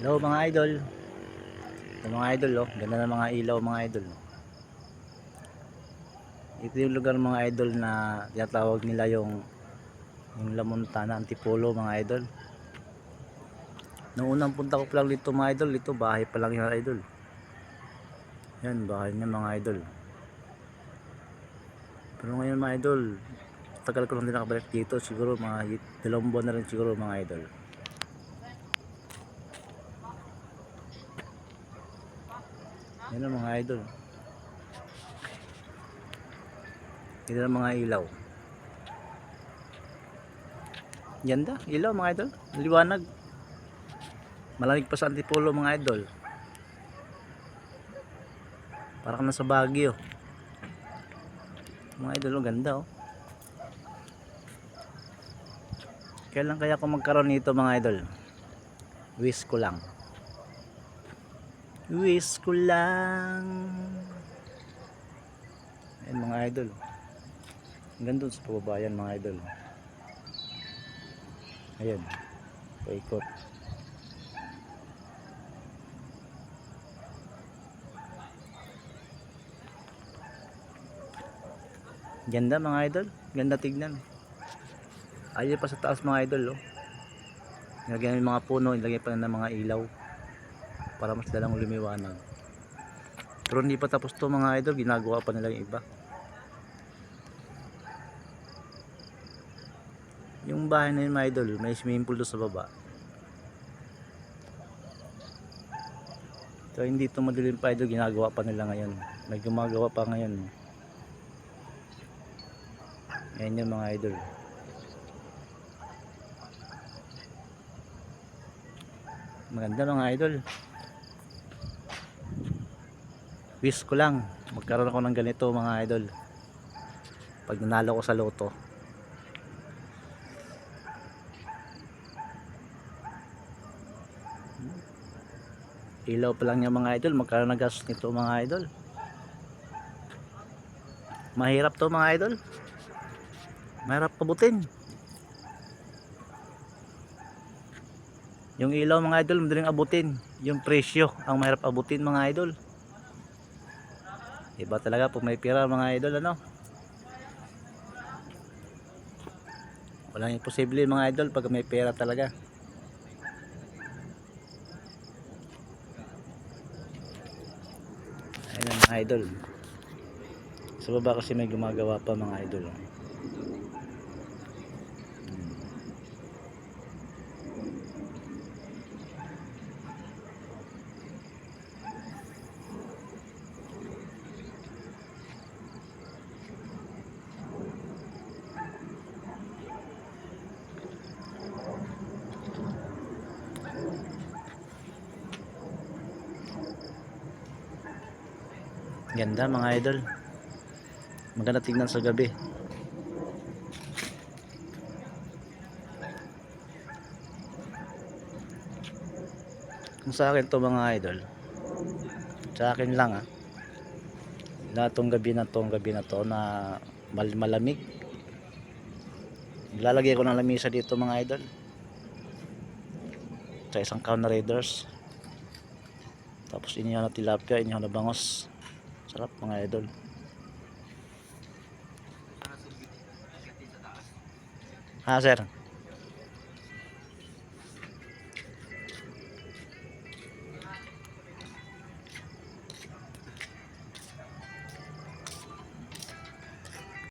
Hello mga idol. Ito mga idol oh. Ganda ng mga ilaw mga idol. Ito yung lugar mga idol na tinatawag nila yung La Montana Antipolo mga idol. Nung unang punta ko pa lang dito mga idol, ito bahay pa lang yung idol. Yan bahay niya mga idol. Pero ngayon mga idol, tagal ko lang din nakabalik dito, siguro mga 2 buwan na rin siguro mga idol. Yan ang mga idol. Ito ang mga ilaw. Ganda, ilaw mga idol. Liwanag. Malamig pa sa Antipolo mga idol. Parang nasa Baguio. Mga idol, ang ganda oh. Kailan kaya ako magkaroon nito mga idol? Wish ko lang. Wish ko lang. Ayan mga idol. Ang ganda sa pababayan mga idol. Ayan. Paikot. Ganda mga idol. Ganda tignan. Ayun pa sa taas mga idol oh. Nilagyan ng mga puno, nilagyan pa ng mga ilaw para mas lalang lumiwanag. Pero hindi pa tapos to mga idol, ginagawa pa nila yung iba. Yung bahay na yun mga idol, may swimming pool doon sa baba. So hindi ito madilim pa idol, ginagawa pa nila ngayon. May gumagawa pa ngayon. Ayan yung mga idol. Maganda mga idol. Wish ko lang magkaroon ako ng ganito mga idol pag nanalo ko sa loto. Ilaw pa lang niya mga idol, magkaroon ng gas nito mga idol. Mahirap to mga idol, mahirap pabutin. Yung ilaw mga idol madaling abutin, yung presyo ang mahirap abutin mga idol. Iba talaga pag may pera mga idol ano. Walang imposible mga idol pag may pera talaga. Ayun mga idol. Sa baba kasi may gumagawa pa mga idol. Ganda mga idol. Maganda tingnan sa gabi. Kung sa akin to mga idol, sa akin lang na tong gabi na to na malamig, ilalagay ko ng lamisa dito mga idol sa isang Cauna Raiders, tapos inihaw na tilapia, inihaw na bangos. Sarap mga idol. Sir